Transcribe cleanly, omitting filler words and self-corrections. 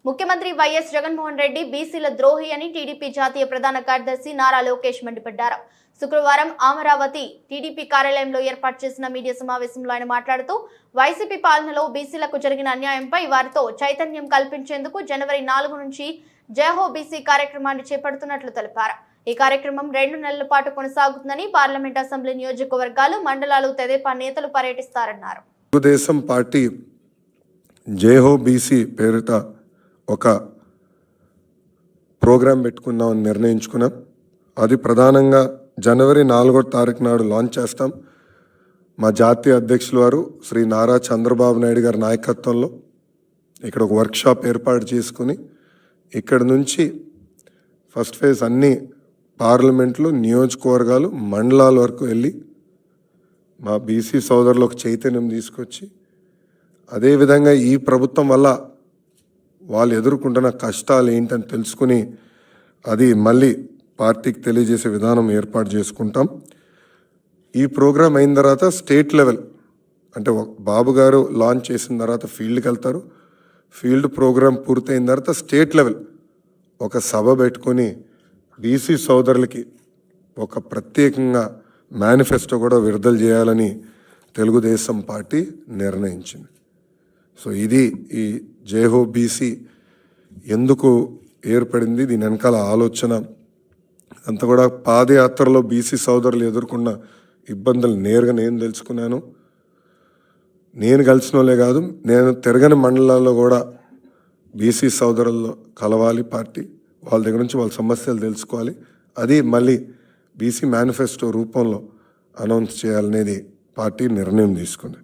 ముఖ్యమంత్రి వైఎస్ జగన్మోహన్ రెడ్డి బీసీల ద్రోహి అని టీడీపీ జాతీయ ప్రధాన కార్యదర్శి నారా లోకేష్ మండిపడ్డారు. శుక్రవారం అమరావతి టీడీపీ కార్యాలయంలో ఏర్పాటు చేసిన మీడియా సమావేశంలో ఆయన మాట్లాడుతూ వైసీపీ పాలనలో బీసీలకు జరిగిన అన్యాయంపై వారితో చైతన్యం కల్పించేందుకు జనవరి 4 నుంచి జయహో బీసీ కార్యక్రమాన్ని చేపడుతున్నట్లు తెలిపారు. ఈ కార్యక్రమం 2 నెలల పాటు కొనసాగుతుందని పార్లమెంట్, అసెంబ్లీ నియోజకవర్గాలు, మండలాలు, తెదేపా నేతలు పర్యటిస్తారన్నారు. తెలుగుదేశం పార్టీ జయహో బీసీ పేరిట ఒక ప్రోగ్రాం పెట్టుకుందామని నిర్ణయించుకున్నాం. అది ప్రధానంగా జనవరి 4వ తారీఖు నాడు లాంచ్ చేస్తాం. మా జాతీయ అధ్యక్షులు వారు శ్రీ నారా చంద్రబాబు నాయుడు గారి నాయకత్వంలో ఇక్కడ ఒక వర్క్షాప్ ఏర్పాటు చేసుకుని ఇక్కడ నుంచి ఫస్ట్ ఫేజ్ అన్ని పార్లమెంట్లు, నియోజకవర్గాలు, మండలాల వరకు వెళ్ళి మా బీసీ సోదరులకు చైతన్యం తీసుకొచ్చి అదేవిధంగా ఈ ప్రభుత్వం వల్ల వాళ్ళు ఎదుర్కొంటున్న కష్టాలు ఏంటని తెలుసుకుని అది మళ్ళీ పార్టీకి తెలియజేసే విధానం ఏర్పాటు చేసుకుంటాం. ఈ ప్రోగ్రాం అయిన తర్వాత స్టేట్ లెవెల్ అంటే బాబు గారు లాంచ్ చేసిన తర్వాత ఫీల్డ్కి వెళ్తారు. ఫీల్డ్ ప్రోగ్రాం పూర్తయిన తర్వాత స్టేట్ లెవెల్ ఒక సభ పెట్టుకొని బీసీ సోదరులకి ఒక ప్రత్యేకంగా మేనిఫెస్టో కూడా విడుదల చేయాలని తెలుగుదేశం పార్టీ నిర్ణయించింది. సో ఇది ఈ జయహో బీసీ ఎందుకు ఏర్పడింది, దీని వెనకాల ఆలోచన అంతా కూడా పాదయాత్రలో బీసీ సోదరులు ఎదుర్కొన్న ఇబ్బందులు నేరుగా నేను తెలుసుకున్నాను. నేను కలిసిన వాళ్ళే కాదు, నేను తిరగని మండలాల్లో కూడా బీసీ సోదరుల్లో కలవాలి పార్టీ, వాళ్ళ దగ్గర నుంచి వాళ్ళ సమస్యలు తెలుసుకోవాలి. అది మళ్ళీ బీసీ మేనిఫెస్టో రూపంలో అనౌన్స్ చేయాలనేది పార్టీ నిర్ణయం తీసుకుంది.